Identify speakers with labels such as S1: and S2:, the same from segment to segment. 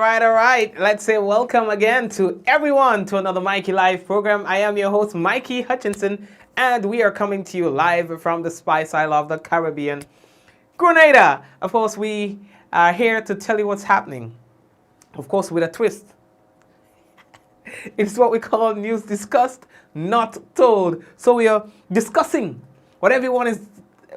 S1: right. Let's say welcome again to everyone to another Mikey Live program. I am your host, Mikey Hutchinson, and we are coming to you live from the Spice Isle of the Caribbean, Grenada. Of course, we are here to tell you what's happening. Of course, with a twist. It's what we call news discussed, not told. So we are discussing what everyone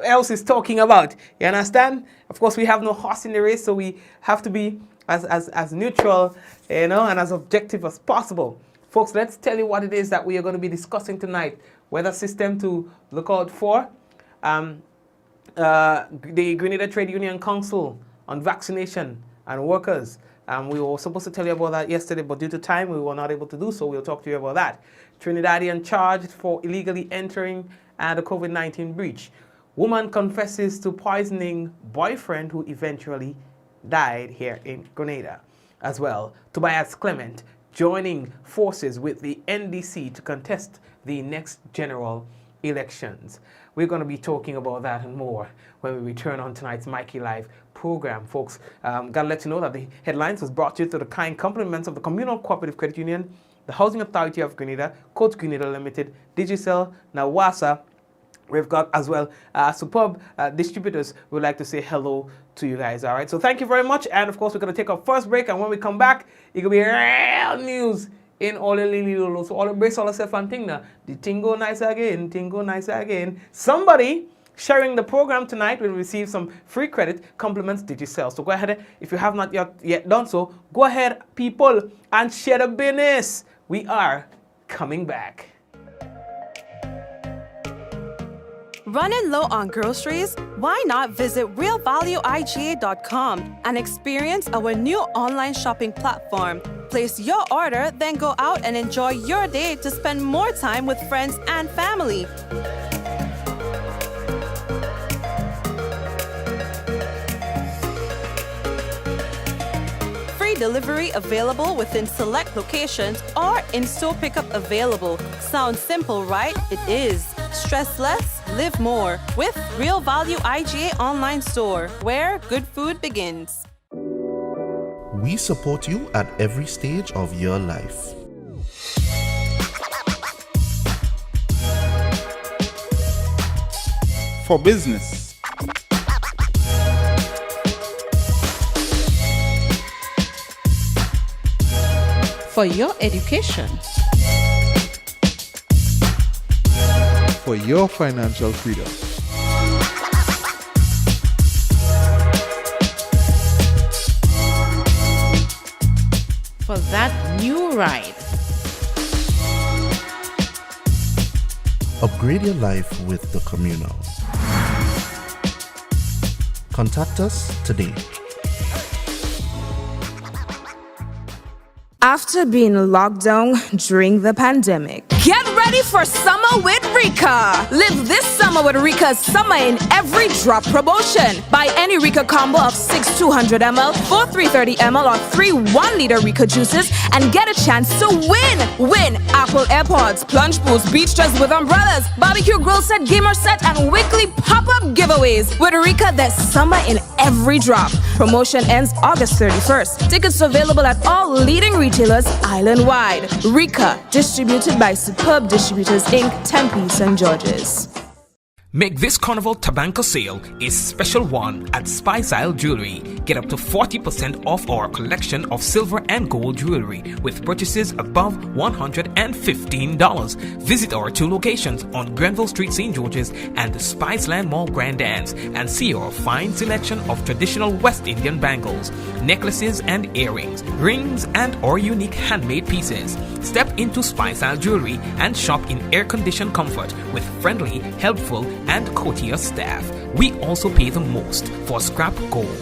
S1: else is talking about. You understand? Of course, we have no horse in the race, so we have to be as neutral, and as objective as possible. Folks, let's tell you what it is that we are going to be discussing tonight. Weather system to look out for. The Grenada Trade Union Council on vaccination and workers. We were supposed to tell you about that yesterday, but due to time, we were not able to do so. We'll talk to you about that. Trinidadian charged for illegally entering the COVID-19 breach. Woman confesses to poisoning boyfriend who eventually died here in Grenada. As well, Tobias Clement joining forces with the NDC to contest the next general elections. We're going to be talking about that and more when we return on tonight's Mikey Live program. Folks, got to let you know that the headlines was brought to you through the kind compliments of the Communal Cooperative Credit Union, the Housing Authority of Grenada, Coach Grenada Limited, Digicel, Nawasa. We've got as well superb distributors. We'd like to say hello to you guys, all right? So thank you very much. And of course, we're going to take our first break. And when we come back, it will be real news in all the little. So all the breaks, all the stuff and thing now. The thing go nice again. Somebody sharing the program tonight will receive some free credit compliments Digicel. So go ahead, if you have not yet done so, go ahead, people, and share the business. We are coming back.
S2: Running low on groceries? Why not visit realvalueiga.com and experience our new online shopping platform? Place your order, then go out and enjoy your day to spend more time with friends and family. Free delivery available within select locations or in-store pickup available. Sounds simple, right? It is. Stress less, live more with Real Value IGA online store, where good food begins.
S3: We support you at every stage of your life.
S4: For business,
S5: for your education,
S4: for your financial freedom,
S5: for that new ride.
S3: Upgrade your life with the Communal. Contact us today.
S6: After being locked down during the pandemic, get ready for summer with Rika. Live this summer with Rika's Summer in Every Drop promotion. Buy any Rika combo of 6 200ml, 4 330ml, or 3 1-liter Rika juices and get a chance to win. Win Apple AirPods, plunge pools, beach dress with umbrellas, barbecue grill set, gamer set, and weekly pop-up giveaways. With Rika, there's summer in every drop. Promotion ends August 31st. Tickets available at all leading retailers island-wide. Rika, distributed by Superb Distributors Inc., Tempe, St. George's.
S7: Make this Carnival Tabanco sale a special one at Spice Isle Jewelry. Get up to 40% off our collection of silver and gold jewelry with purchases above $115. Visit our 2 locations on Grenville Street, St. George's and the Spiceland Mall Grand Dance and see our fine selection of traditional West Indian bangles, necklaces and earrings, rings and our unique handmade pieces. Step into Spice Isle Jewelry and shop in air-conditioned comfort with friendly, helpful and courteous staff. We also pay the most for scrap gold.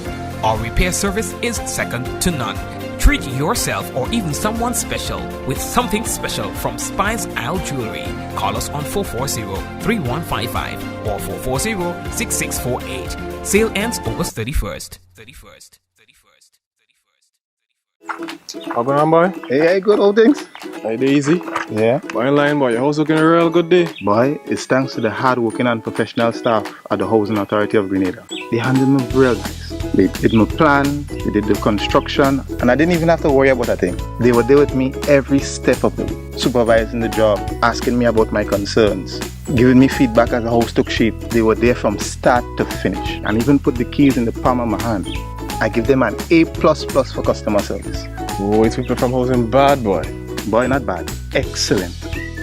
S7: Our repair service is second to none. Treat yourself or even someone special with something special from Spice Isle Jewelry. Call us on 440-3155 or 440-6648. Sale ends August 31st.
S8: How going on, boy?
S9: Hey, good old things.
S8: Hey, easy.
S9: Yeah.
S8: Boy, in line, boy. Your house looking a real good day.
S9: Boy, it's thanks to the hard-working and professional staff at the Housing Authority of Grenada. They handle me real nice. They did my plan, they did the construction, and I didn't even have to worry about a thing. They were there with me every step of the way, supervising the job, asking me about my concerns, giving me feedback as the house took shape. They were there from start to finish, and even put the keys in the palm of my hand. I give them an A++ for customer service.
S8: Oh, it's people from housing bad, boy.
S9: Boy, not bad. Excellent.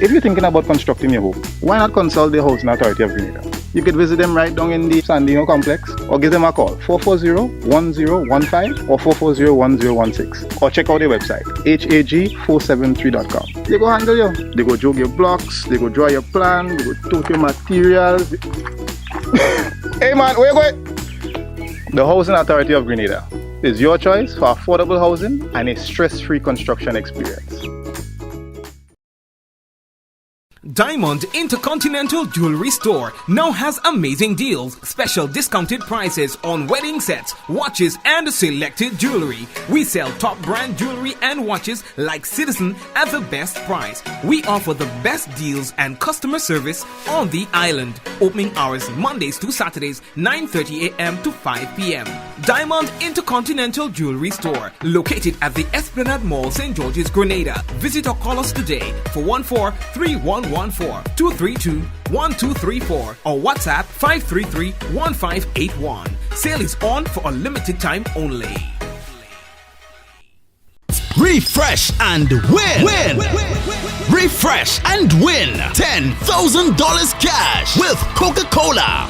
S9: If you're thinking about constructing your home, why not consult the Housing Authority of Grenada? You could visit them right down in the Sandino complex, or give them a call, 440-1015 or 440-1016, or check out their website, hag473.com. They go handle you. They go jog your blocks, they go draw your plan, they go tote your materials. Hey man, where you going? The Housing Authority of Grenada is your choice for affordable housing and a stress-free construction experience.
S7: Diamond Intercontinental Jewelry Store now has amazing deals, special discounted prices on wedding sets, watches, and selected jewelry. We sell top brand jewelry and watches like Citizen at the best price. We offer the best deals and customer service on the island. Opening hours Mondays to Saturdays, 9:30 a.m. to 5 p.m. Diamond Intercontinental Jewelry Store, located at the Esplanade Mall, St. George's, Grenada. Visit or call us today for 232-1234 or WhatsApp 533-1581. Sale is on for a limited time only.
S10: Refresh and win. Refresh and win $10,000 cash with Coca-Cola.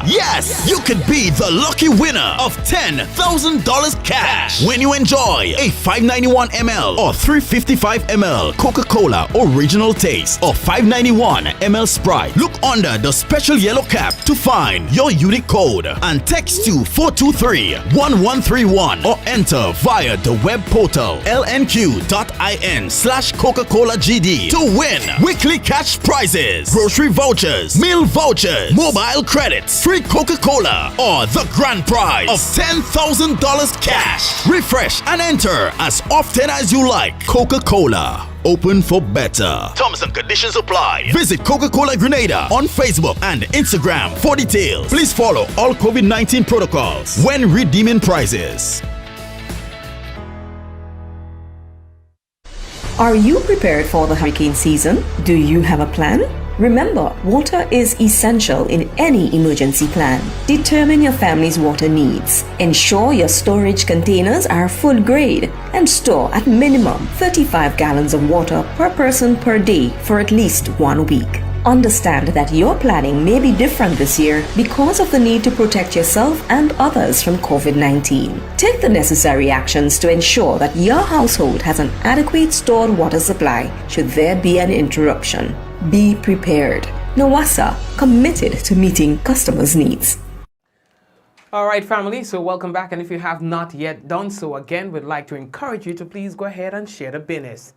S10: Yes, you could be the lucky winner of $10,000 cash when you enjoy a 591 ml or 355 ml Coca-Cola original taste or 591 ml Sprite. Look under the special yellow cap to find your unique code and text to 423-1131 or enter via the web portal lnq.in/Coca-Cola GD to win weekly cash prizes, grocery vouchers, meal vouchers, mobile credits, free Coca-Cola, or the grand prize of $10,000 cash. Refresh and enter as often as you like. Coca-Cola. Open for better. Terms and conditions apply. Visit Coca-Cola Grenada on Facebook and Instagram for details. Please follow all COVID-19 protocols when redeeming prizes.
S11: Are you prepared for the hurricane season? Do you have a plan? Remember, water is essential in any emergency plan. Determine your family's water needs. Ensure your storage containers are food grade and store at minimum 35 gallons of water per person per day for at least 1 week. Understand that your planning may be different this year because of the need to protect yourself and others from COVID-19. Take the necessary actions to ensure that your household has an adequate stored water supply should there be an interruption. Be prepared. NOWASA, committed to meeting customers' needs.
S1: All right, family, so welcome back. And if you have not yet done so, again, we'd like to encourage you to please go ahead and share the business.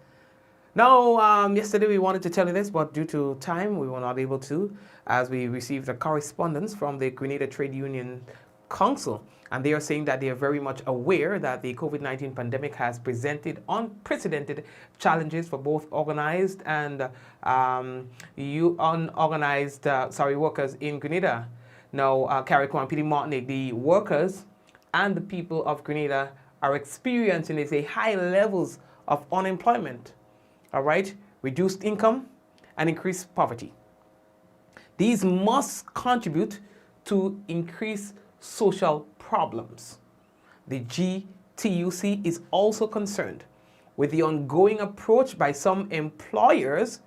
S1: Now, yesterday we wanted to tell you this, but due to time, we were not able to, as we received a correspondence from the Grenada Trade Union Council, and they are saying that they are very much aware that the COVID-19 pandemic has presented unprecedented challenges for both organized and unorganized workers in Grenada. Now, Carriacou and PD Martinique, the workers and the people of Grenada are experiencing, they say, high levels of unemployment. All right, reduced income and increased poverty. These must contribute to increased social problems. The GTUC is also concerned with the ongoing approach by some employers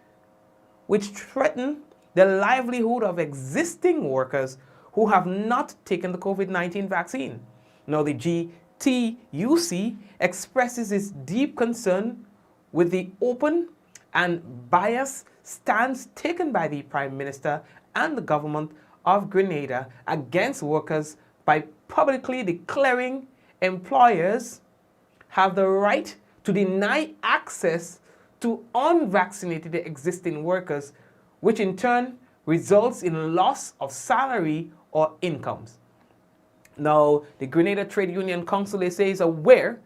S1: which threaten the livelihood of existing workers who have not taken the COVID-19 vaccine. Now, the GTUC expresses its deep concern with the open and biased stance taken by the Prime Minister and the government of Grenada against workers by publicly declaring employers have the right to deny access to unvaccinated existing workers, which in turn results in loss of salary or incomes. Now, the Grenada Trade Union Council, they say, is aware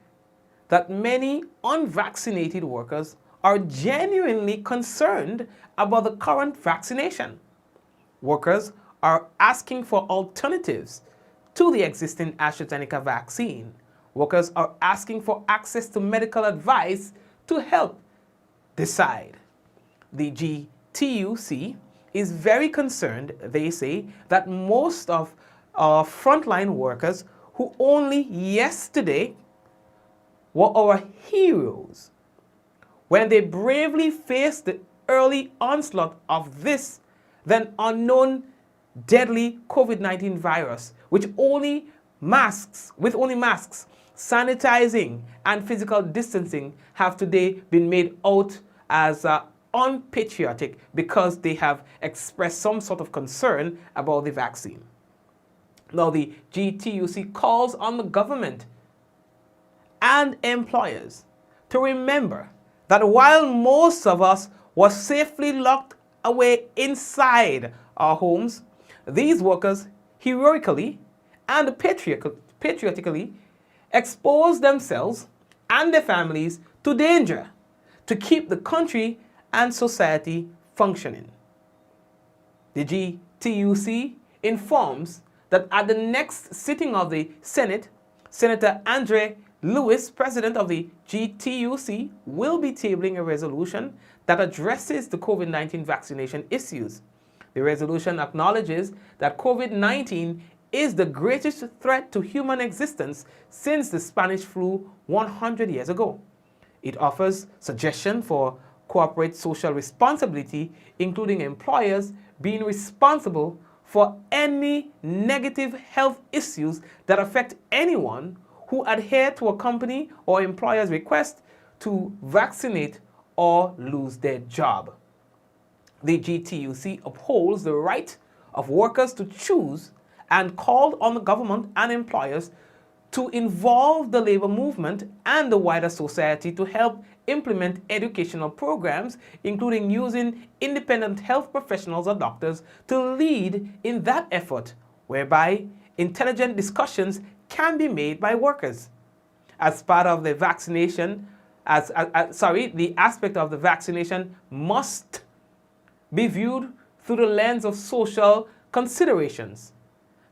S1: that many unvaccinated workers are genuinely concerned about the current vaccination. Workers are asking for alternatives to the existing AstraZeneca vaccine. Workers are asking for access to medical advice to help decide. The GTUC is very concerned, they say, that most of our frontline workers who only yesterday were our heroes when they bravely faced the early onslaught of this then unknown deadly COVID-19 virus, with only masks, sanitizing and physical distancing have today been made out as unpatriotic because they have expressed some sort of concern about the vaccine. Now, the GTUC calls on the government and employers to remember that while most of us were safely locked away inside our homes, these workers heroically and patriotically exposed themselves and their families to danger to keep the country and society functioning. The GTUC informs that at the next sitting of the Senate, Senator Andre Lewis, president of the GTUC, will be tabling a resolution that addresses the COVID-19 vaccination issues. The resolution acknowledges that COVID-19 is the greatest threat to human existence since the Spanish flu 100 years ago. It offers suggestions for corporate social responsibility, including employers being responsible for any negative health issues that affect anyone who adhere to a company or employer's request to vaccinate or lose their job. The GTUC upholds the right of workers to choose and called on the government and employers to involve the labor movement and the wider society to help implement educational programs, including using independent health professionals or doctors to lead in that effort, whereby intelligent discussions can be made by workers. As part of the vaccination, the aspect of the vaccination must be viewed through the lens of social considerations.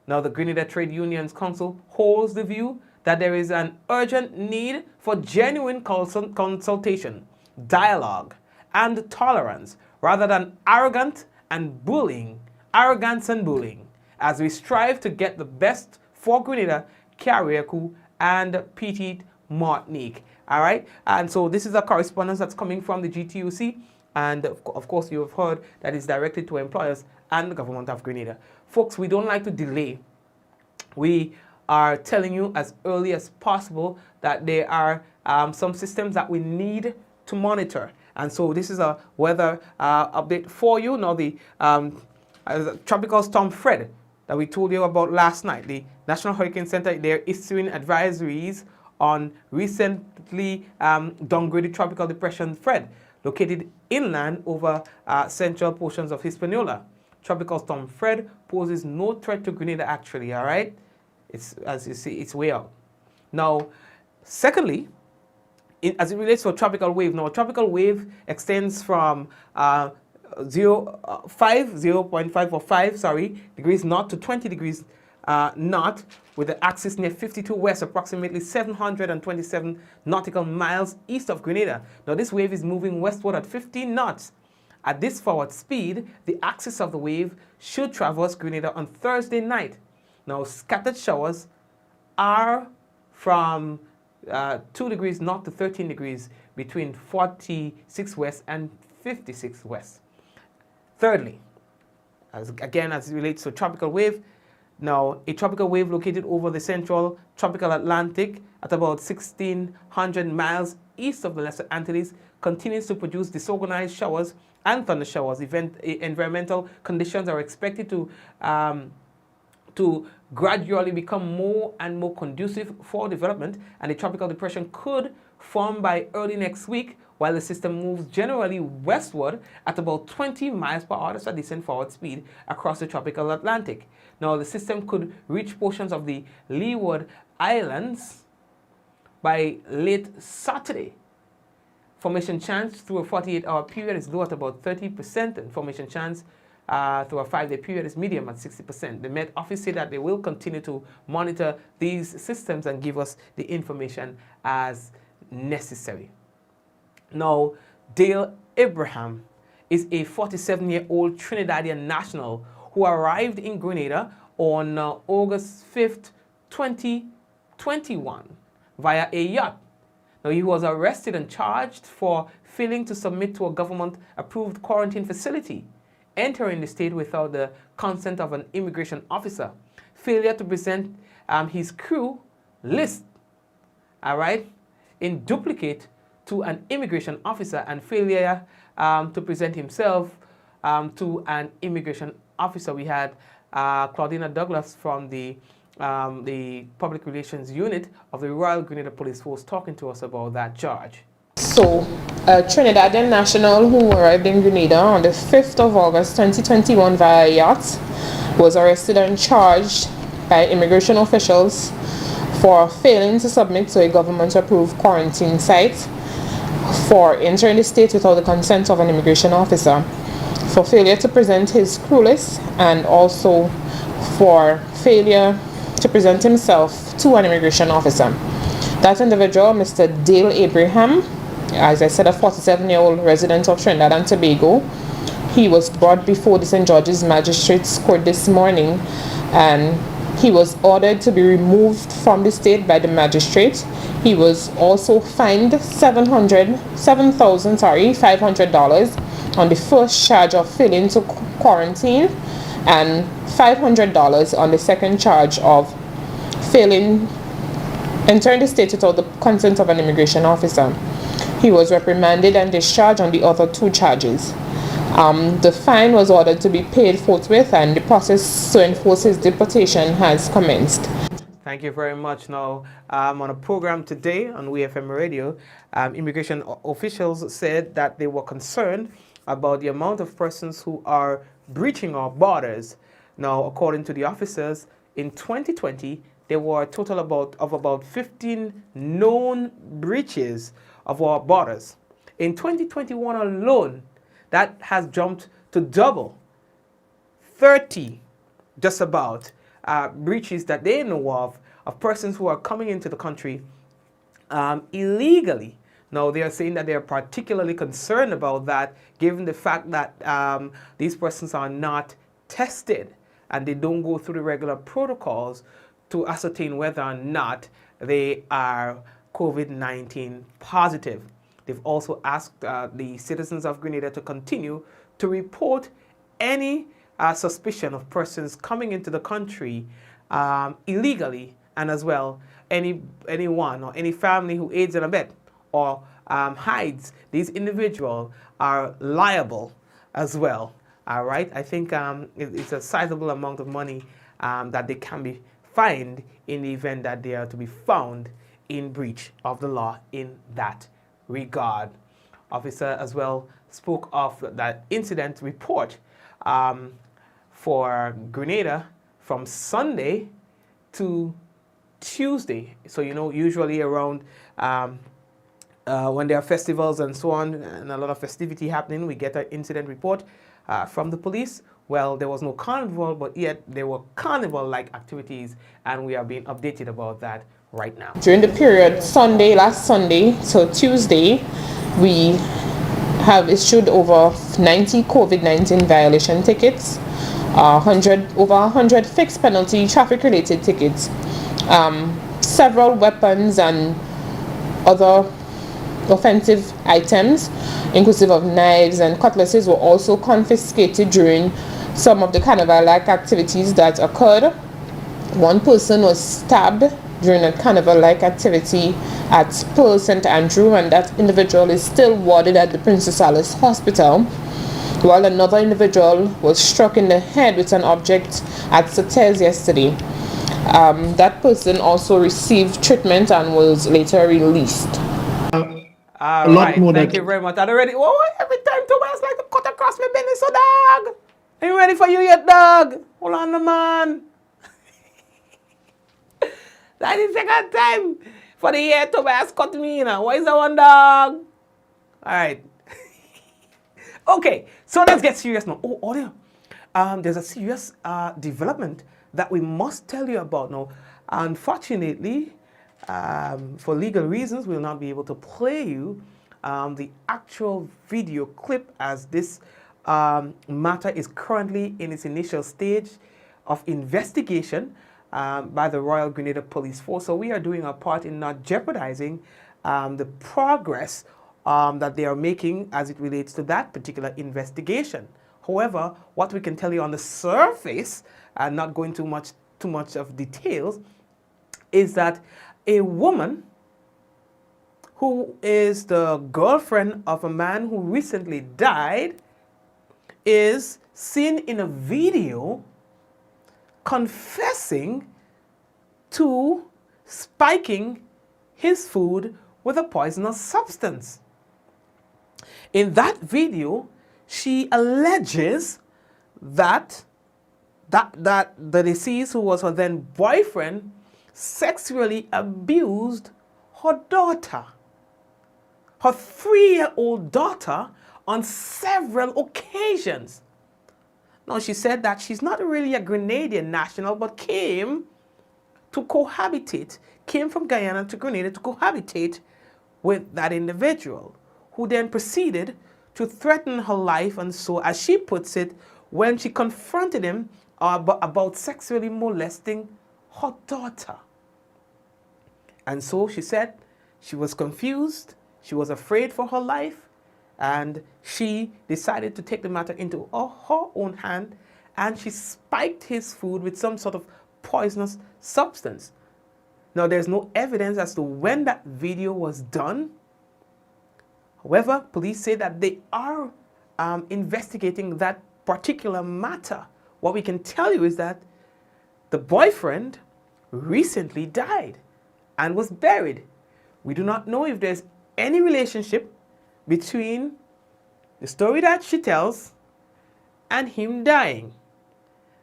S1: Now, the Grenada Trade Unions Council holds the view that there is an urgent need for genuine consultation, dialogue, and tolerance, rather than arrogance and bullying, as we strive to get the best for Grenada, Carriacou, and Petite Martinique. All right, and so this is a correspondence that's coming from the GTUC, and of course you have heard that it's directed to employers and the government of Grenada. Folks, we don't like to delay. We are telling you as early as possible that there are some systems that we need to monitor. And so this is a weather update for you. Now, the Tropical Storm Fred that we told you about last night, the National Hurricane Center, they're issuing advisories on recently downgraded Tropical Depression Fred, located inland over central portions of Hispaniola. Tropical Storm Fred poses no threat to Grenada, actually, all right? It's, as you see, it's way out. Now, secondly, as it relates to a tropical wave, now a tropical wave extends from 0.5 degrees north to 20 degrees north, with the axis near 52 west, approximately 727 nautical miles east of Grenada. Now, this wave is moving westward at 15 knots. At this forward speed, the axis of the wave should traverse Grenada on Thursday night. Now, scattered showers are from 2 degrees north to 13 degrees between 46 west and 56 west. Thirdly, as it relates to a tropical wave, now a tropical wave located over the central tropical Atlantic at about 1,600 miles east of the Lesser Antilles continues to produce disorganized showers and thunder showers. Environmental conditions are expected to gradually become more and more conducive for development, and a tropical depression could form by early next week, while the system moves generally westward at about 20 miles per hour, that's a decent forward speed, across the tropical Atlantic. Now, the system could reach portions of the Leeward Islands by late Saturday. Formation chance through a 48-hour period is low at about 30%, and formation chance through a 5-day period is medium at 60%. The Met Office said that they will continue to monitor these systems and give us the information as necessary. Now, Dale Abraham is a 47-year-old Trinidadian national who arrived in Grenada on August 5th, 2021 via a yacht. Now, he was arrested and charged for failing to submit to a government-approved quarantine facility, entering the state without the consent of an immigration officer, failure to present his crew list, all right, in duplicate to an immigration officer, and failure to present himself to an immigration officer. We had Claudina Douglas from the Public Relations Unit of the Royal Grenada Police Force talking to us about that charge.
S12: So, a Trinidadian national who arrived in Grenada on the 5th of August 2021 via yacht was arrested and charged by immigration officials for failing to submit to a government-approved quarantine site, for entering the state without the consent of an immigration officer, for failure to present his crew list, and also for failure to present himself to an immigration officer. That individual, Mr. Dale Abraham, as I said, a 47-year-old resident of Trinidad and Tobago, he was brought before the St. George's Magistrates Court this morning, and he was ordered to be removed from the state by the magistrate. He was also fined $500 on the first charge of failing to quarantine, and $500 on the second charge of failing entering the state without the consent of an immigration officer. He was reprimanded and discharged on the other 2 charges. The fine was ordered to be paid forthwith, and the process to enforce his deportation has commenced.
S1: Thank you very much. Now, on a program today on WFM Radio, immigration officials said that they were concerned about the amount of persons who are breaching our borders. Now, according to the officers, in 2020, there were a total of about 15 known breaches of our borders. In 2021 alone, that has jumped to double, 30 just about, breaches that they know of persons who are coming into the country illegally. Now, they are saying that they are particularly concerned about that, given the fact that these persons are not tested and they don't go through the regular protocols to ascertain whether or not they are COVID-19 positive. They've also asked the citizens of Grenada to continue to report any suspicion of persons coming into the country illegally, and as well anyone or any family who aids and abets or hides these individuals are liable as well. All right, I think it's a sizable amount of money that they can be fined in the event that they are to be found in breach of the law in that regard. Officer as well spoke of that incident report for Grenada from Sunday to Tuesday. So, you know, usually around when there are festivals and so on, and a lot of festivity happening, we get an incident report from the police. Well, there was no carnival, but yet there were carnival-like activities, and we are being updated about that right now.
S12: During the period last Sunday to Tuesday, we have issued over 90 COVID-19 violation tickets, over 100 fixed penalty traffic-related tickets, several weapons and other offensive items, inclusive of knives and cutlasses, were also confiscated during some of the carnival-like activities that occurred. One person was stabbed during a carnival-like activity at Pearl St. Andrew, and that individual is still warded at the Princess Alice Hospital, while another individual was struck in the head with an object at Sotes yesterday. That person also received treatment and was later released.
S1: All right, thank you very much. Every time Tobias like to cut across my business, so dog. Are you ready for you yet, dog? Hold on, man. That is the second time for the year Tobias cut me, you know. What is that one, dog? All right. Okay, so let's get serious now. Oh, audio. there's a serious development that we must tell you about now. Unfortunately, for legal reasons, we'll not be able to play you the actual video clip, as this matter is currently in its initial stage of investigation by the Royal Grenada Police Force. So we are doing our part in not jeopardizing the progress that they are making as it relates to that particular investigation. However, what we can tell you on the surface, and not going too much of details, is that a woman who is the girlfriend of a man who recently died is seen in a video confessing to spiking his food with a poisonous substance. In that video, she alleges that the deceased, who was her then boyfriend, sexually abused her daughter, her 3-year-old daughter, on several occasions. Now, she said that she's not really a Grenadian national, but came from Guyana to Grenada to cohabitate with that individual, who then proceeded to threaten her life, and so, as she puts it, when she confronted him about sexually molesting her daughter. And so she said she was confused, she was afraid for her life, and she decided to take the matter into her own hand, and she spiked his food with some sort of poisonous substance. Now, there's no evidence as to when that video was done. However, police say that they are investigating that particular matter. What we can tell you is that the boyfriend recently died and was buried. We do not know if there's any relationship between the story that she tells and him dying.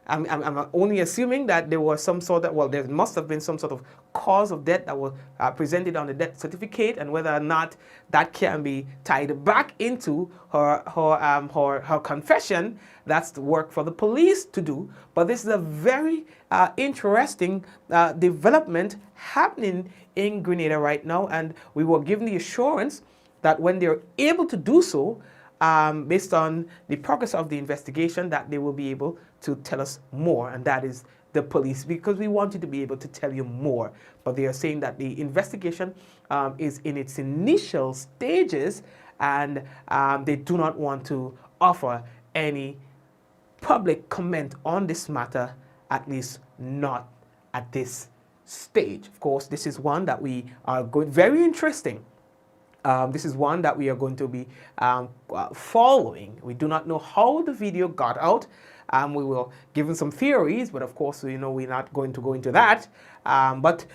S1: I'm only assuming that there was some sort of, well, there must have been some sort of cause of death that was presented on the death certificate, and whether or not that can be tied back into her confession, that's the work for the police to do. But this is a very interesting development happening in Grenada right now, and we were given the assurance that when they're able to do so, based on the progress of the investigation, that they will be able to tell us more, and that is the police, because we wanted to be able to tell you more. But they are saying that the investigation is in its initial stages, and they do not want to offer any public comment on this matter, at least not at this stage. Of course, this is one that we are going, very interesting. This is one that we are going to be following. We do not know how the video got out. We will give them some theories, but of course, you know, we're not going to go into that. But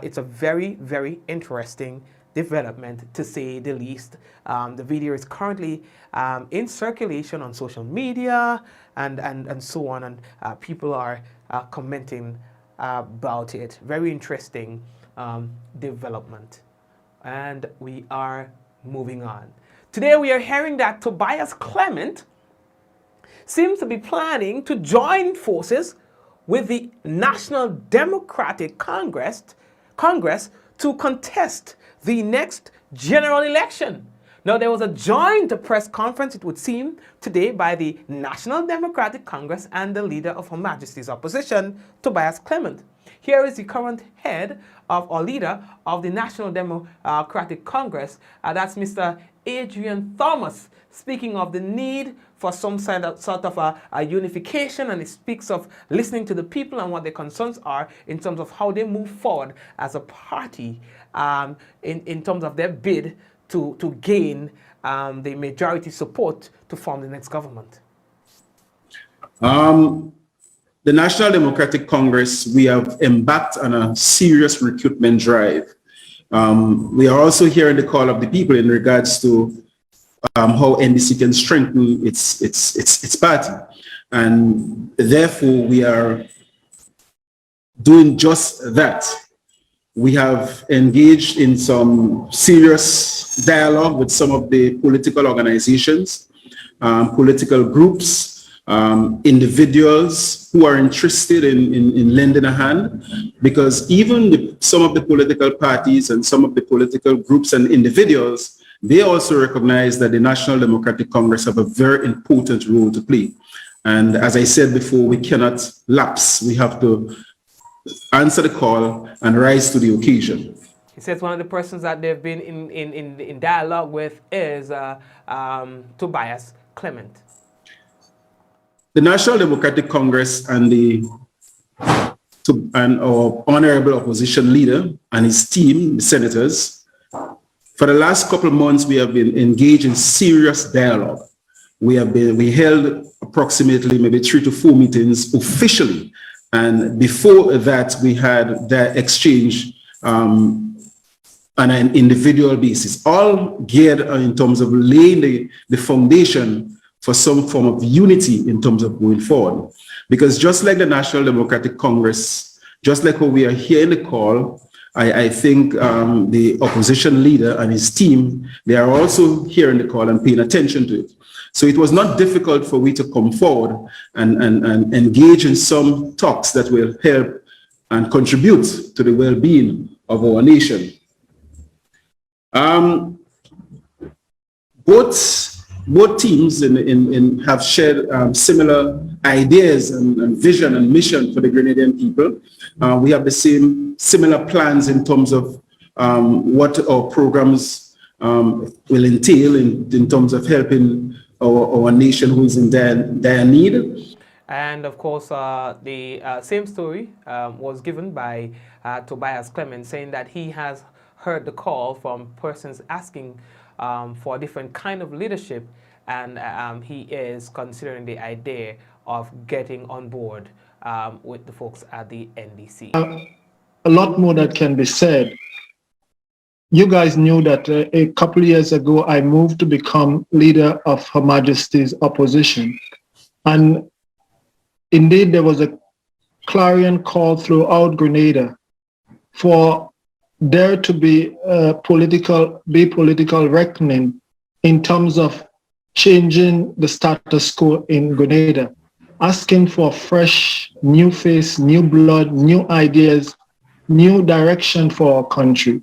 S1: it's a very, very interesting development, to say the least. The video is currently in circulation on social media and so on, and people are commenting about it. Very interesting development. And we are moving on. Today we are hearing that Tobias Clement seems to be planning to join forces with the National Democratic Congress to contest the next general election. Now, there was a joint press conference, it would seem, today by the National Democratic Congress and the leader of Her Majesty's opposition, Tobias Clement. Here is the current head of, or leader of, the National Democratic Congress, that's Mr. Adrian Thomas, speaking of the need for some sort of a unification, and it speaks of listening to the people and what their concerns are in terms of how they move forward as a party in terms of their bid to gain the majority support to form the next government.
S13: The National Democratic Congress, we have embarked on a serious recruitment drive. We are also hearing the call of the people in regards to how NDC can strengthen its party. And therefore, we are doing just that. We have engaged in some serious dialogue with some of the political organizations, political groups, individuals who are interested in lending a hand, because even some of the political parties and some of the political groups and individuals, they also recognize that the National Democratic Congress have a very important role to play. And as I said before, we cannot lapse. We have to answer the call and rise to the occasion.
S1: He says one of the persons that they've been in dialogue with is Tobias Clement.
S13: The National Democratic Congress and our honorable opposition leader and his team, the senators, for the last couple of months, we have been engaged in serious dialogue. We held approximately maybe 3 to 4 meetings officially. And before that, we had the exchange on an individual basis, all geared in terms of laying the foundation for some form of unity in terms of going forward. Because just like the National Democratic Congress, just like how we are here in the call, I think the opposition leader and his team, they are also hearing the call and paying attention to it. So it was not difficult for we to come forward and engage in some talks that will help and contribute to the well-being of our nation. Both teams have shared similar ideas and vision and mission for the Grenadian people. We have the similar plans in terms of what our programs will entail in terms of helping our nation who is in dire need.
S1: And of course, the same story was given by Tobias Clement, saying that he has heard the call from persons asking for a different kind of leadership, and he is considering the idea of getting on board with the folks at the NDC.
S14: A lot more that can be said. You guys knew that a couple of years ago, I moved to become leader of Her Majesty's opposition. And indeed, there was a clarion call throughout Grenada for there to be political reckoning in terms of changing the status quo in Grenada, asking for fresh, new face, new blood, new ideas, new direction for our country.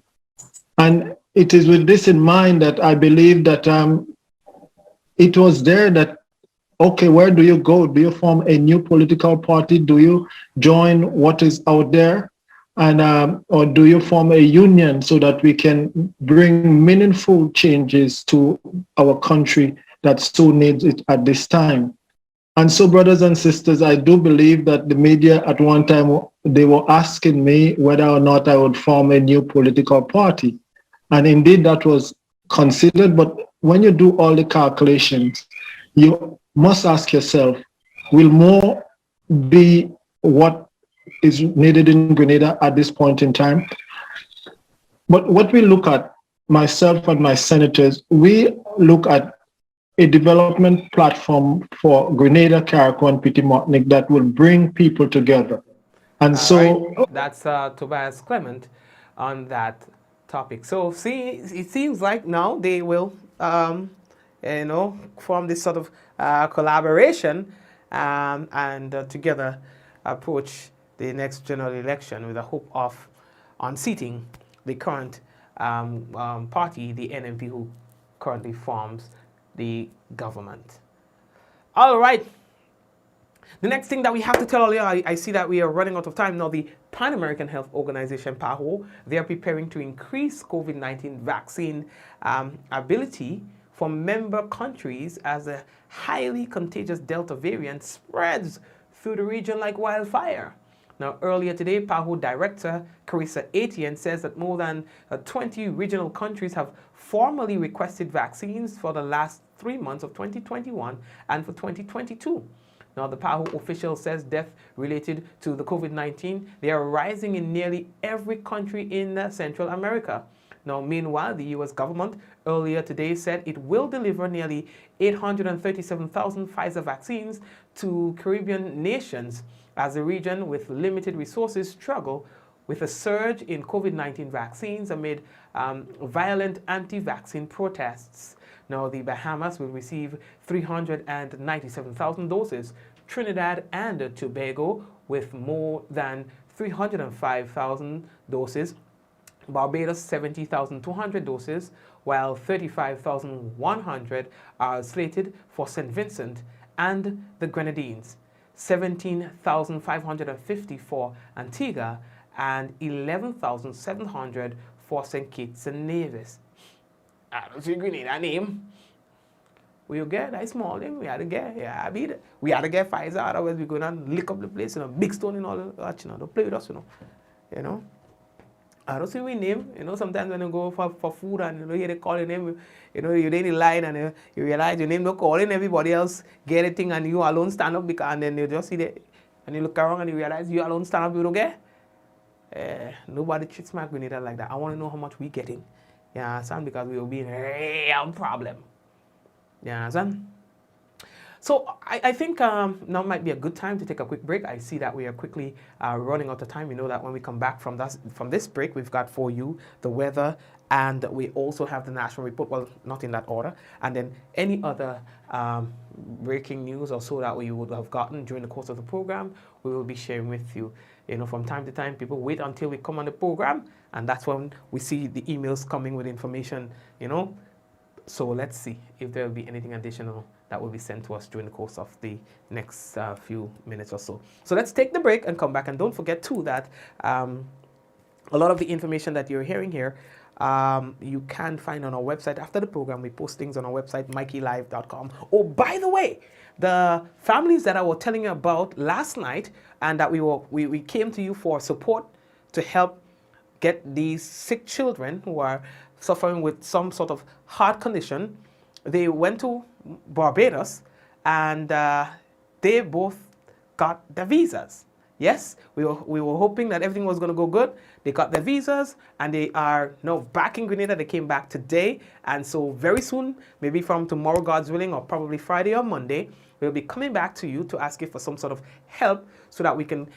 S14: And it is with this in mind that I believe that it was there that, okay, where do you go? Do you form a new political party? Do you join what is out there? And or do you form a union so that we can bring meaningful changes to our country that so needs it at this time? And so, brothers and sisters, I do believe that the media at one time, they were asking me whether or not I would form a new political party. And indeed, that was considered. But when you do all the calculations, you must ask yourself, will more be what is needed in Grenada at this point in time? But what we look at, myself and my senators, we look at a development platform for Grenada, Carriacou, and Petit Martinique that will bring people together. And so
S1: right. That's Tobias Clement on that topic. So see, it seems like now they will, form this sort of collaboration and together approach the next general election with the hope of unseating the current party, the NMP, who currently forms the government. All right. The next thing that we have to tell you, I see that we are running out of time now. The Pan American Health Organization, Paho, they are preparing to increase COVID-19 vaccine ability for member countries as a highly contagious Delta variant spreads through the region like wildfire. Now, earlier today, Paho Director Carissa Etienne says that more than 20 regional countries have formally requested vaccines for the last 3 months of 2021 and for 2022. Now, the Paho official says deaths related to the COVID-19, they are rising in nearly every country in Central America. Now, meanwhile, the U.S. government earlier today said it will deliver nearly 837,000 Pfizer vaccines to Caribbean nations as the region with limited resources struggle with a surge in COVID-19 vaccines amid violent anti-vaccine protests. Now, the Bahamas will receive 397,000 doses. Trinidad and Tobago with more than 305,000 doses. Barbados 70,200 doses, while 35,100 are slated for St. Vincent and the Grenadines, 17,550 for Antigua, and 11,700 for St. Kitts and Nevis. I don't see Grenada name. We get that small thing, we had to get, yeah, I beat it. We had to get Pfizer, otherwise we're going to lick up the place, you know, big stone and all that, you know, don't play with us, you know. I don't see we name, you know, sometimes when you go for food and you know, hear they call your name, you know, you're in the line and you realize your name not calling, everybody else get a thing and you alone stand up because, and then you just see that, and you look around and you realize you alone stand up, you don't get. Nobody treats my Grenada like that. I want to know how much we getting. You understand? Because we will be in a real problem. You understand? So I think now might be a good time to take a quick break. I see that we are quickly running out of time. We know that when we come back from this break, we've got for you the weather, and we also have the national report. Well, not in that order. And then any other breaking news or so that we would have gotten during the course of the program, we will be sharing with you. You know, from time to time, people wait until we come on the program, and that's when we see the emails coming with information, you know. So let's see if there will be anything additional that will be sent to us during the course of the next few minutes or so. So let's take the break and come back. And don't forget, too, that a lot of the information that you're hearing here, you can find on our website. After the program, we post things on our website, mikeylive.com. Oh, by the way, the families that I was telling you about last night and that we came to you for support to help get these sick children who are suffering with some sort of heart condition, they went to Barbados and they both got their visas. Yes, we were hoping that everything was going to go good. They got their visas and they are now back in Grenada. They came back today, and so very soon, maybe from tomorrow, God's willing, or probably Friday or Monday, we'll be coming back to you to ask you for some sort of help so that we can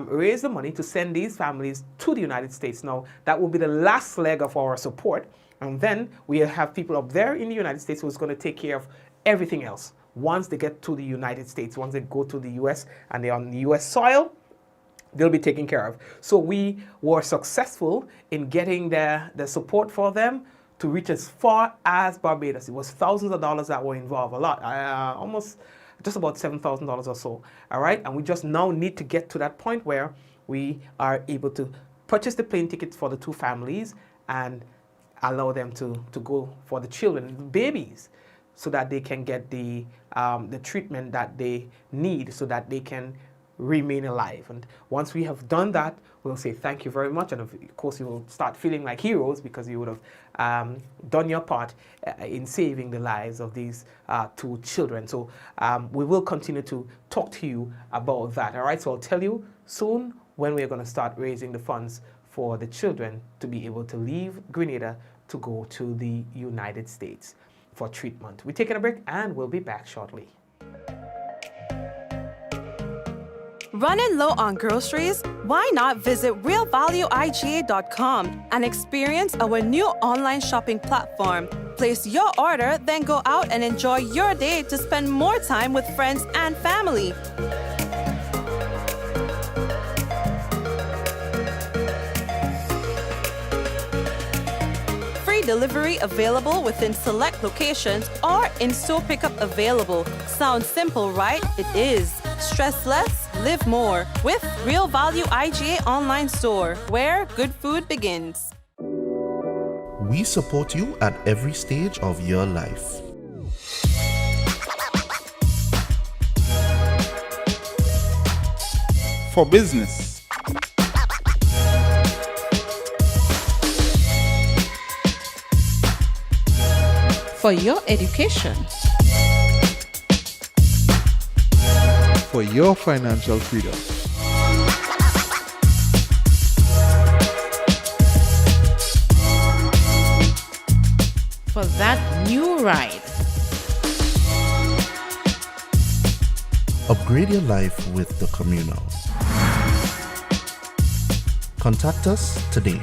S1: raise the money to send these families to the United States. Now, that will be the last leg of our support, and then we have people up there in the United States who's going to take care of everything else. Once they get to the United States, once they go to the U.S. and they're on the U.S. soil, they'll be taken care of. So we were successful in getting the support for them to reach as far as Barbados. It was thousands of dollars that were involved, a lot, almost just about $7,000 or so. All right, and we just now need to get to that point where we are able to purchase the plane tickets for the two families and allow them to go for the children, the babies, so that they can get the treatment that they need so that they can remain alive. And once we have done that, we'll say thank you very much, and of course you will start feeling like heroes because you would have done your part in saving the lives of these two children. So we will continue to talk to you about that. All right, so I'll tell you soon when we're going to start raising the funds for the children to be able to leave Grenada to go to the United States for treatment. We're taking a break and we'll be back shortly.
S2: Running low on groceries? Why not visit realvalueiga.com and experience our new online shopping platform? Place your order, then go out and enjoy your day to spend more time with friends and family. Free delivery available within select locations or in-store pickup available. Sounds simple, right? It is. Stress less, live more with Real Value IGA online store, where good food begins.
S3: We support you at every stage of your life.
S4: For business.
S5: For your education.
S4: For your financial freedom.
S5: For that new ride.
S3: Upgrade your life with the Communal. Contact us today.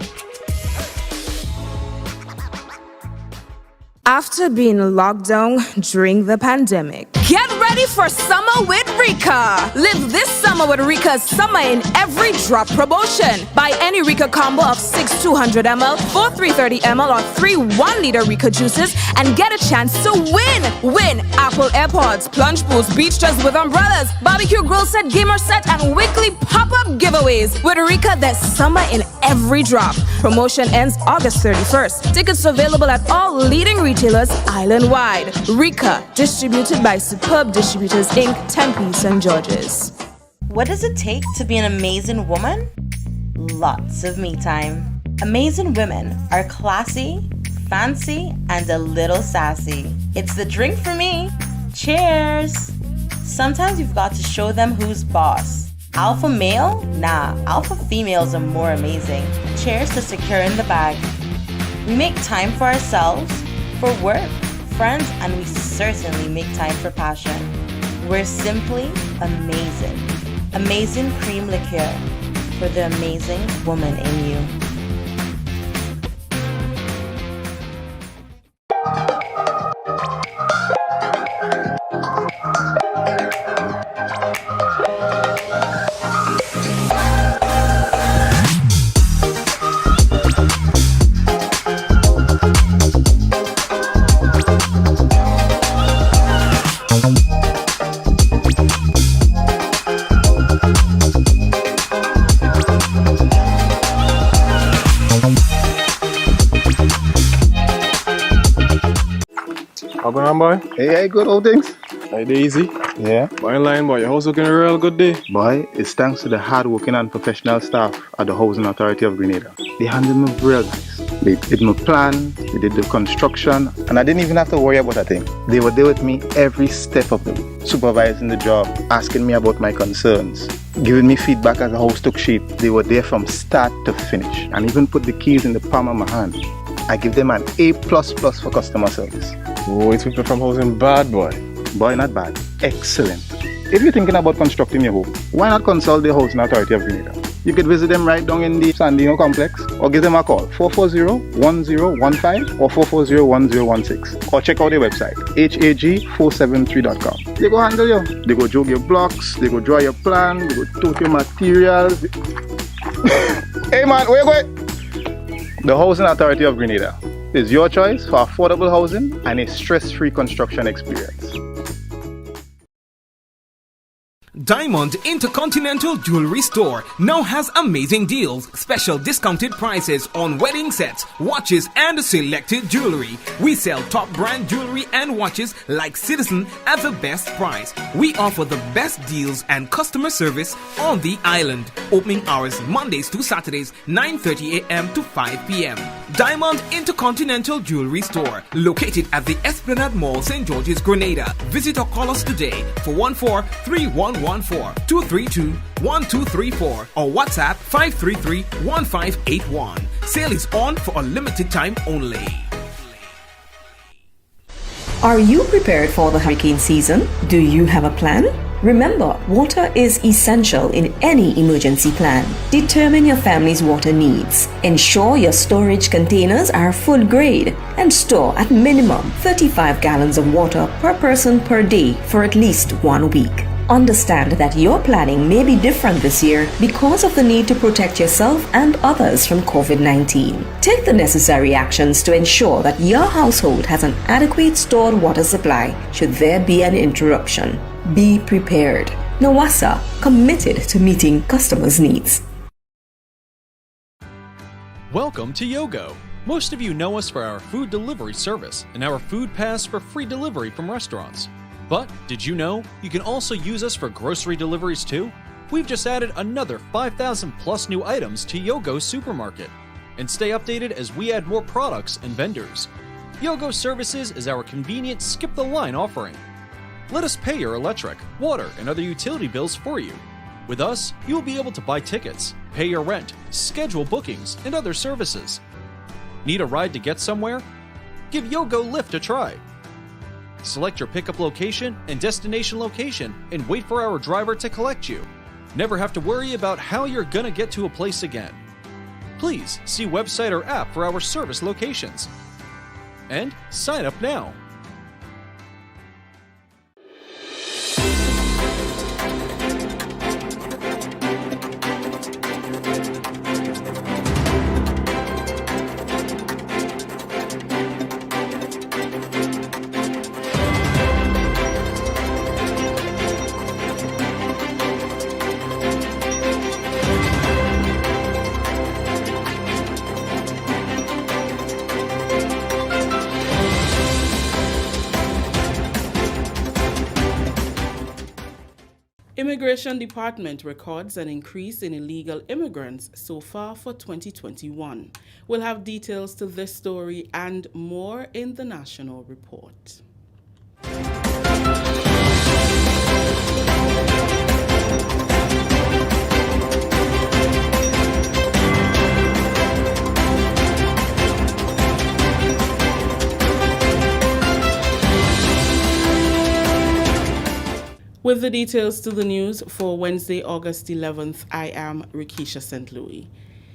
S6: After being locked down during the pandemic, get ready for summer with Rika. Live this summer with Rika's Summer in Every Drop promotion. Buy any Rika combo of 6 200ml, 4 330ml, or 3 1-liter Rika juices and get a chance to win. Win Apple AirPods, plunge pools, beach dress with umbrellas, barbecue grill set, gamer set, and weekly pop-up giveaways. With Rika, there's summer in every drop. Promotion ends August 31st. Tickets available at all leading retailers island-wide. Rika, distributed by Superb Distributors Inc., Tempe, St. George's.
S15: What does it take to be an amazing woman? Lots of me time. Amazing women are classy, fancy, and a little sassy. It's the drink for me. Cheers! Sometimes you've got to show them who's boss. Alpha male? Nah, alpha females are more amazing. Cheers to securing the bag. We make time for ourselves, for work, friends, and we certainly make time for passion. We're simply amazing. Amazing cream liqueur for the amazing woman in you.
S8: How going on, boy?
S9: Hey, good old things.
S8: Hey, easy.
S9: Yeah.
S8: Boy, in line, boy. Your house looking a real good day.
S9: Boy, it's thanks to the hard-working and professional staff at the Housing Authority of Grenada. They handled me real nice. They did my plan, they did the construction, and I didn't even have to worry about a thing. They were there with me every step of the way, supervising the job, asking me about my concerns, giving me feedback as the house took shape. They were there from start to finish, and even put the keys in the palm of my hand. I give them an A++ for customer service.
S8: Boy, people from housing bad, boy.
S9: Boy, not bad. Excellent. If you're thinking about constructing your home, why not consult the Housing Authority of Grenada? You could visit them right down in the Sandino complex, or give them a call 440-1015 or 440-1016, or check out their website hag473.com. They go handle you. They go jog your blocks, they go draw your plan, they go tote your materials. Hey man, where you going? The Housing Authority of Grenada is your choice for affordable housing and a stress-free construction experience.
S7: Diamond Intercontinental Jewelry Store now has amazing deals, special discounted prices on wedding sets, watches, and selected jewelry. We sell top brand jewelry and watches like Citizen at the best price. We offer the best deals and customer service on the island. Opening hours Mondays to Saturdays, 9:30 a.m. to 5 p.m. Diamond Intercontinental Jewelry Store, located at the Esplanade Mall, St. George's, Grenada. Visit or call us today for 14-3114-232-1234 or WhatsApp 533-1581. Sale is on for a limited time only.
S11: Are you prepared for the hurricane season? Do you have a plan? Remember, water is essential in any emergency plan. Determine your family's water needs. Ensure your storage containers are food grade and store at minimum 35 gallons of water per person per day for at least 1 week. Understand that your planning may be different this year because of the need to protect yourself and others from COVID-19. Take the necessary actions to ensure that your household has an adequate stored water supply should there be an interruption. Be prepared. NAWASA, committed to meeting customers' needs.
S16: Welcome to Yogo. Most of you know us for our food delivery service and our food pass for free delivery from restaurants. But did you know you can also use us for grocery deliveries too? We've just added another 5,000 plus new items to Yogo Supermarket. And stay updated as we add more products and vendors. Yogo Services is our convenient skip the line offering. Let us pay your electric, water, and other utility bills for you. With us, you will be able to buy tickets, pay your rent, schedule bookings, and other services. Need a ride to get somewhere? Give Yogo Lyft a try. Select your pickup location and destination location and wait for our driver to collect you. Never have to worry about how you're gonna get to a place again. Please see website or app for our service locations. and sign up now.
S5: Immigration Department records an increase in illegal immigrants so far for 2021. We'll have details to this story and more in the national report. With the details to the news for Wednesday, August 11th, I am Rikisha St. Louis.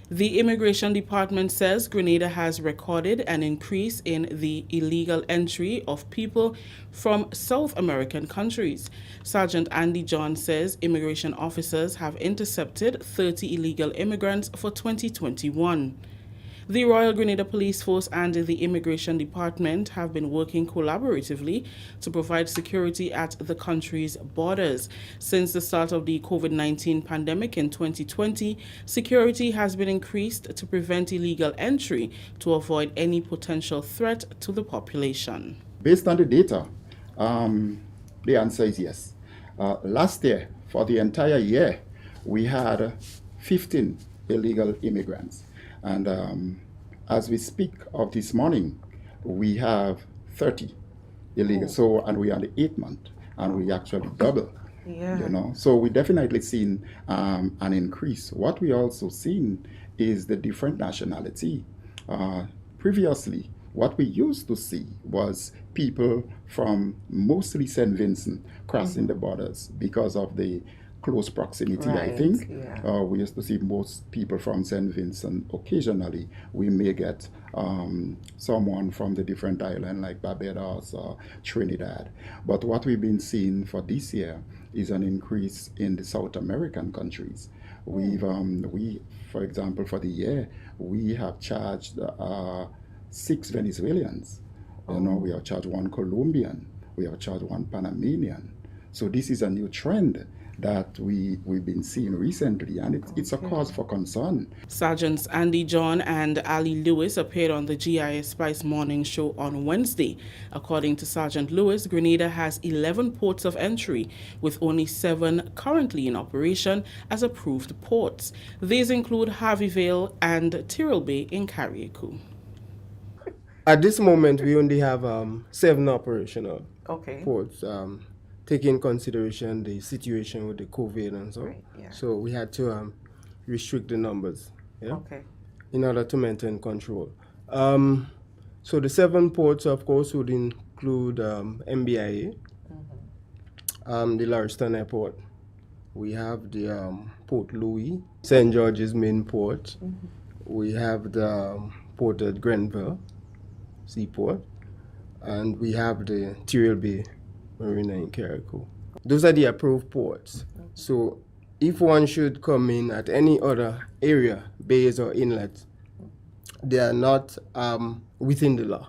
S5: The Immigration Department says Grenada has recorded an increase in the illegal entry of people from South American countries. Sergeant Andy John says immigration officers have intercepted 30 illegal immigrants for 2021. The Royal Grenada Police Force and the Immigration Department have been working collaboratively to provide security at the country's borders. Since the start of the COVID-19 pandemic in 2020, security has been increased to prevent illegal entry to avoid any potential threat to the population.
S17: Based on the data, the answer is yes. Last year, for the entire year, we had 15 illegal immigrants. And as we speak of this morning, we have 30 illegal. So, and we are in the 8th month, and we actually double.
S1: Yeah.
S17: You know, so we definitely seen an increase. What we also seen is the different nationality. Previously, what we used to see was people from mostly St. Vincent crossing the borders because of the close proximity,
S1: right.
S17: I think.
S1: Yeah.
S17: We used to see most people from St. Vincent. Occasionally, we may get someone from the different islands like Barbados or Trinidad. But what we've been seeing for this year is an increase in the South American countries. We, for example, for the year, we have charged 6 Venezuelans. You know, we have charged 1 Colombian. We have charged 1 Panamanian. So this is a new trend that we've been seeing recently, and it's a cause for concern.
S5: Sergeants Andy John and Ali Lewis appeared on the GIS Spice Morning Show on Wednesday. According to Sergeant Lewis, Grenada has 11 ports of entry, with only 7 currently in operation as approved ports. These include Harveyville and Tyrrell Bay in Carriacou.
S18: At this moment, we only have 7 operational ports. Taking consideration the situation with the COVID and so,
S1: right, yeah.
S18: So we had to restrict the numbers, in order to maintain control. So the 7 ports, of course, would include MBIA, the Lauriston Airport. We have the Port Louis, St. George's main port. We have the port at Grenville Seaport, and we have the Tyrrell Bay Marina in Carriacou. Those are the approved ports. So if one should come in at any other area, bays or inlets, they are not within the law.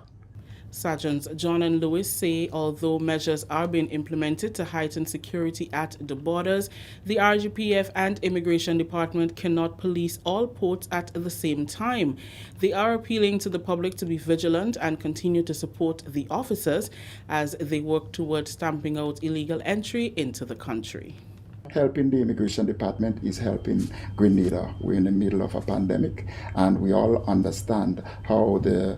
S5: Sergeants John and Lewis say although measures are being implemented to heighten security at the borders, the RGPF and Immigration Department cannot police all ports at the same time. They are appealing to the public to be vigilant and continue to support the officers as they work towards stamping out illegal entry into the country.
S17: Helping the Immigration Department is helping Grenada. We're in the middle of a pandemic, and we all understand how the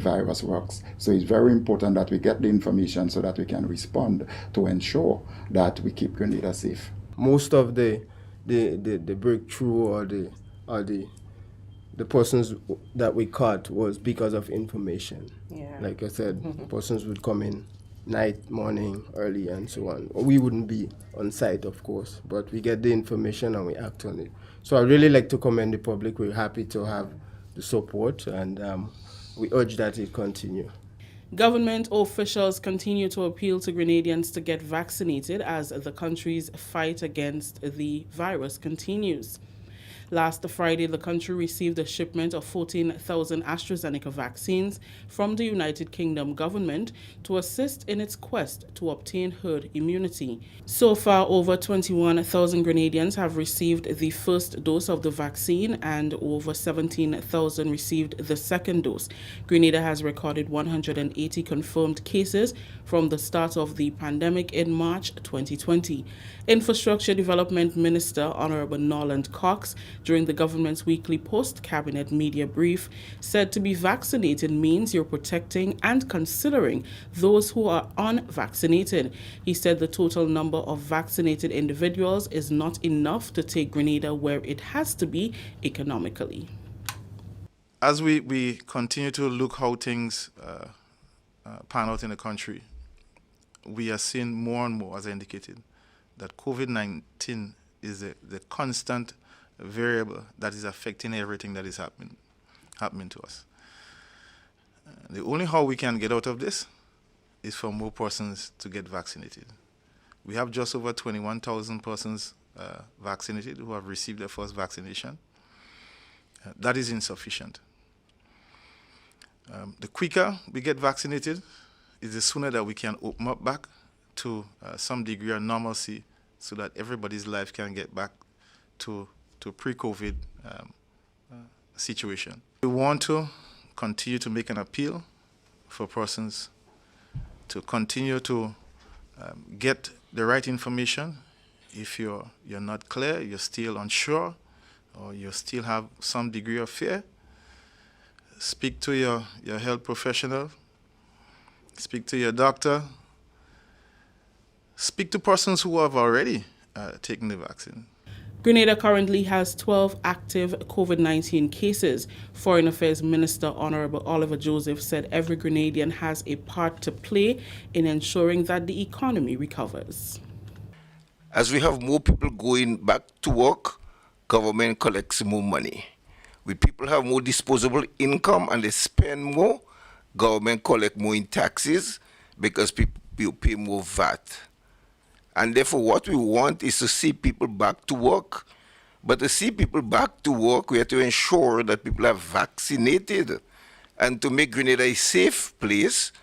S17: virus works. So it's very important that we get the information so that we can respond to ensure that we keep Grenada safe.
S18: Most of the breakthrough or the persons that we caught was because of information.
S1: Yeah.
S18: Like I said, persons would come in night, morning, early, and so on. We wouldn't be on site, of course, but we get the information and we act on it. So I really like to commend the public. We're happy to have the support, and we urge that it continue.
S5: Government officials continue to appeal to Grenadians to get vaccinated as the country's fight against the virus continues. Last Friday, the country received a shipment of 14,000 AstraZeneca vaccines from the United Kingdom government to assist in its quest to obtain herd immunity. So far, over 21,000 Grenadians have received the first dose of the vaccine and over 17,000 received the second dose. Grenada has recorded 180 confirmed cases from the start of the pandemic in March 2020. Infrastructure Development Minister Honorable Norland Cox, during the government's weekly post-cabinet media brief, said to be vaccinated means you're protecting and considering those who are unvaccinated. He said the total number of vaccinated individuals is not enough to take Grenada where it has to be economically.
S19: As we continue to look how things pan out in the country, we are seeing more and more, as I indicated, that COVID-19 is the constant variable that is affecting everything that is happening to us. The only how we can get out of this is for more persons to get vaccinated. We have just over 21,000 persons vaccinated who have received their first vaccination. That is insufficient. The quicker we get vaccinated, is the sooner that we can open up back to some degree of normalcy so that everybody's life can get back to pre-COVID situation. We want to continue to make an appeal for persons to continue to get the right information. If you're not clear, you're still unsure, or you still have some degree of fear, speak to your health professional, speak to your doctor, speak to persons who have already taken the vaccine.
S5: Grenada currently has 12 active COVID-19 cases. Foreign Affairs Minister Honorable Oliver Joseph said every Grenadian has a part to play in ensuring that the economy recovers.
S20: As we have more people going back to work, government collects more money. When people have more disposable income and they spend more, government collect more in taxes because people pay more VAT. And therefore, what we want is to see people back to work. But to see people back to work, we have to ensure that people are vaccinated. And to make Grenada a safe place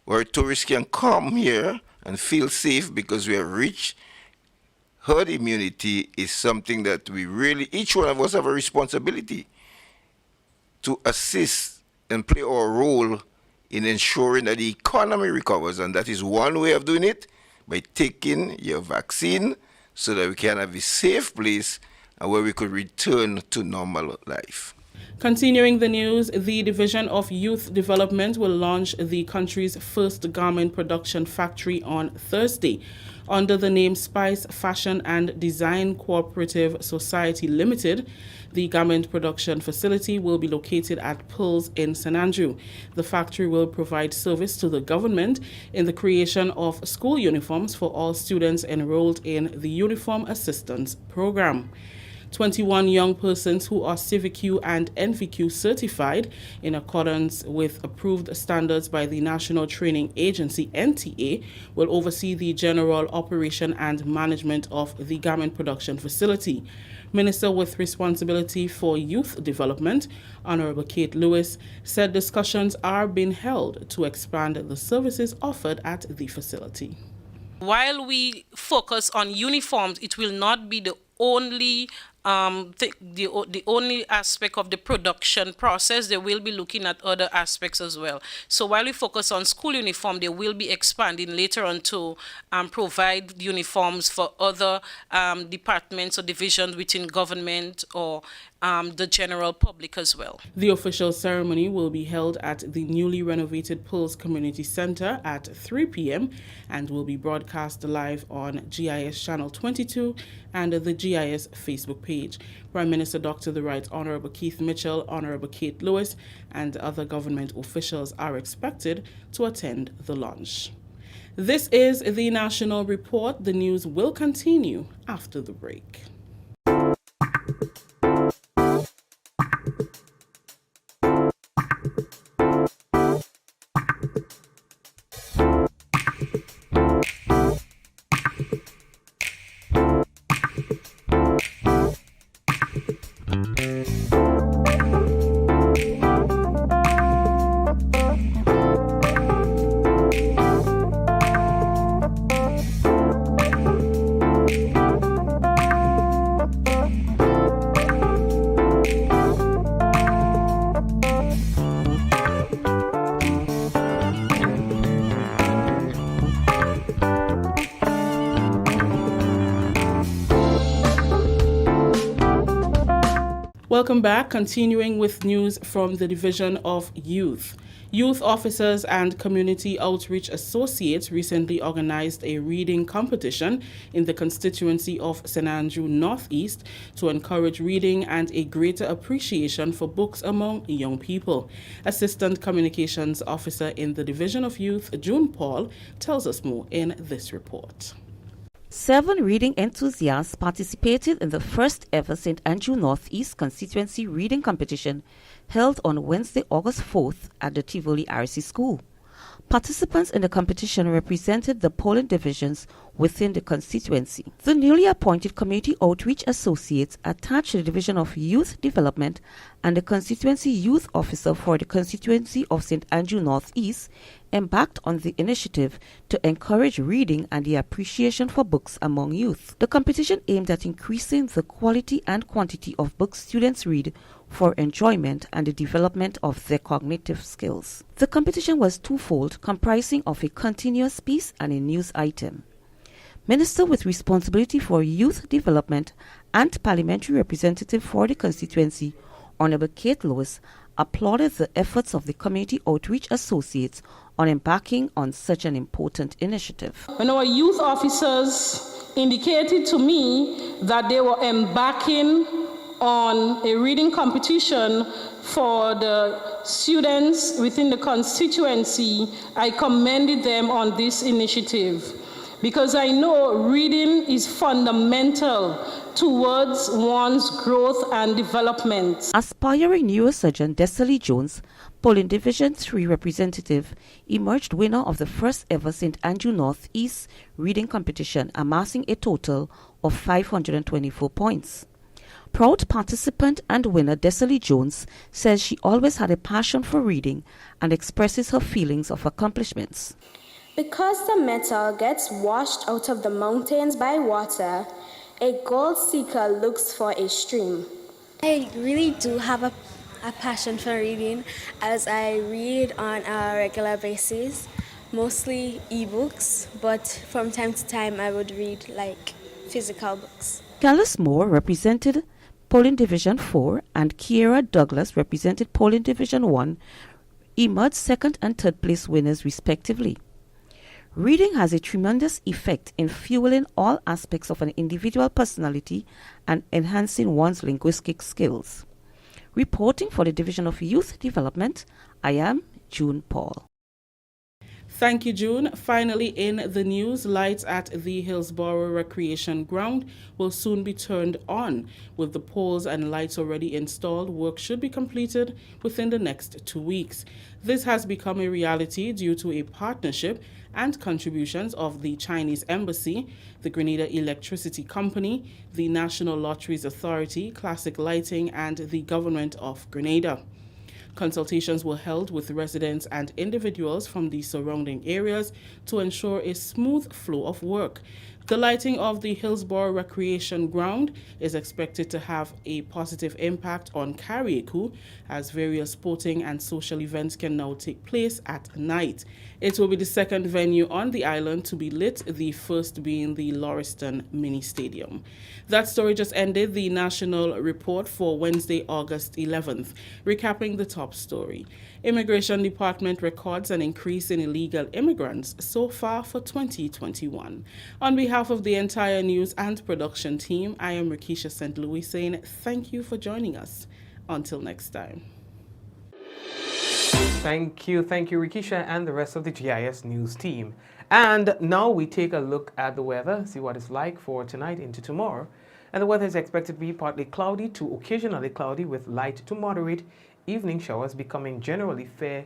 S20: where tourists can come here and feel safe because we have reached herd immunity is something that we really, each one of us have a responsibility to assist and play our role in ensuring that the economy recovers. And that is one way of doing it, by taking your vaccine so that we can have a safe place and where we could return to normal life.
S5: Continuing the news, the Division of Youth Development will launch the country's first garment production factory on Thursday. Under the name Spice Fashion and Design Cooperative Society Limited, the garment production facility will be located at Pearls in St. Andrew. The factory will provide service to the government in the creation of school uniforms for all students enrolled in the Uniform Assistance Program. 21 young persons who are CVQ and NVQ certified in accordance with approved standards by the National Training Agency, NTA, will oversee the general operation and management of the garment production facility. Minister with responsibility for youth development, Honorable Kate Lewis, said discussions are being held to expand the services offered at the facility.
S21: While we focus on uniforms, it will not be the only the only aspect of the production process. They will be looking at other aspects as well. So while we focus on school uniform, they will be expanding later on to provide uniforms for other departments or divisions within government or the general public as well.
S5: The official ceremony will be held at the newly renovated Pearls Community Center at 3 p.m. and will be broadcast live on GIS Channel 22 and the GIS Facebook page. Prime Minister Dr. The Right Honorable Keith Mitchell, Honorable Kate Lewis, and other government officials are expected to attend the launch. This is the National Report. The news will continue after the break. Welcome back. Continuing with news from the Division of Youth. Youth officers and community outreach associates recently organized a reading competition in the constituency of St. Andrew Northeast to encourage reading and a greater appreciation for books among young people. Assistant Communications Officer in the Division of Youth, June Paul, tells us more in this report.
S10: 7 reading enthusiasts participated in the first ever St. Andrew Northeast Constituency Reading Competition held on Wednesday, August 4th at the Tivoli RC School. Participants in the competition represented the polling divisions within the constituency. The newly appointed Community Outreach Associates attached to the Division of Youth Development and the Constituency Youth Officer for the constituency of St. Andrew Northeast embarked on the initiative to encourage reading and the appreciation for books among youth. The competition aimed at increasing the quality and quantity of books students read for enjoyment and the development of their cognitive skills. The competition was twofold, comprising of a continuous piece and a news item. Minister with responsibility for youth development and parliamentary representative for the constituency, Honorable Kate Lewis, applauded the efforts of the Community Outreach Associates on embarking on such an important initiative.
S22: When our youth officers indicated to me that they were embarking on a reading competition for the students within the constituency, I commended them on this initiative because I know reading is fundamental towards one's growth and development.
S10: Aspiring neurosurgeon Destiny Jones, polling Division 3 representative, emerged winner of the first ever St. Andrew Northeast reading competition, amassing a total of 524 points. Proud participant and winner Destiny Jones says she always had a passion for reading and expresses her feelings of accomplishments.
S23: Because the metal gets washed out of the mountains by water, a gold seeker looks for a stream.
S24: I really do have a passion for reading, as I read on a regular basis, mostly ebooks, but from time to time I would read like physical books.
S10: Carlos Moore represented Polling Division 4 and Kiera Douglas represented Polling Division 1, emerged second and third place winners respectively. Reading has a tremendous effect in fueling all aspects of an individual personality and enhancing one's linguistic skills. Reporting for the Division of Youth Development, I am June Paul.
S5: Thank you, June. Finally, in the news, lights at the Hillsborough Recreation Ground will soon be turned on. With the poles and lights already installed, work should be completed within the next 2 weeks. This has become a reality due to a partnership and contributions of the Chinese Embassy, the Grenada Electricity Company, the National Lotteries Authority, Classic Lighting, and the Government of Grenada. Consultations were held with residents and individuals from the surrounding areas to ensure a smooth flow of work. The lighting of the Hillsborough Recreation Ground is expected to have a positive impact on Carriacou, as various sporting and social events can now take place at night. It will be the second venue on the island to be lit, the first being the Lauriston Mini Stadium. That story just ended the national report for Wednesday, August 11th. Recapping the top story. Immigration Department records an increase in illegal immigrants so far for 2021. On behalf of the entire news and production team, I am Rikisha St. Louis saying thank you for joining us. Until next time.
S1: Thank you, Rikisha and the rest of the GIS News team. And now we take a look at the weather, see what it's like for tonight into tomorrow. And the weather is expected to be partly cloudy to occasionally cloudy with light to moderate evening showers becoming generally fair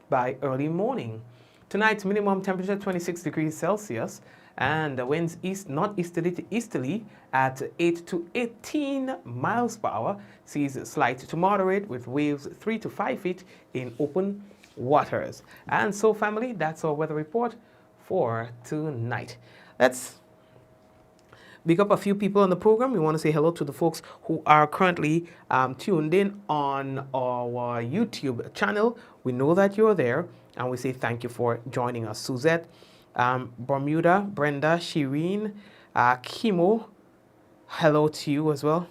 S1: by early morning. Tonight's minimum temperature 26 degrees Celsius and the winds northeasterly to easterly at 8 to 18 miles per hour, sees slight to moderate with waves 3 to 5 feet in open waters. And so family, that's our weather report for tonight. Let's big up a few people on the program. We want to say hello to the folks who are currently tuned in on our YouTube channel. We know that you're there, and we say thank you for joining us. Suzette, Bermuda, Brenda, Shireen, Kimo, hello to you as well.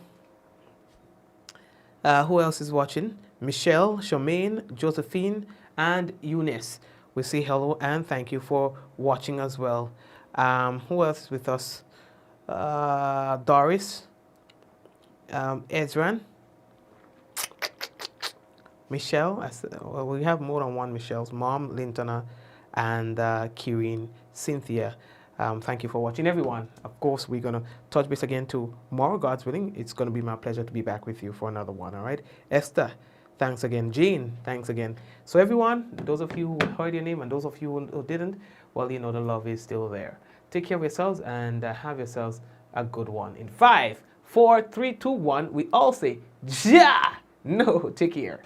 S1: Who else is watching? Michelle, Charmaine, Josephine, and Eunice. We say hello and thank you for watching as well. Who else is with us? Doris, Ezran, Michelle. Well, we have more than one Michelle's. Mom, Lintona, and Kirin, Cynthia. Thank you for watching, everyone. Of course, we're going to touch base again tomorrow, God's willing. It's going to be my pleasure to be back with you for another one, all right? Esther, thanks again. Jane, thanks again. So everyone, those of you who heard your name and those of you who didn't, well, you know the love is still there. Take care of yourselves and have yourselves a good one. In 5, 4, 3, 2, 1, we all say, Ja! No, take care.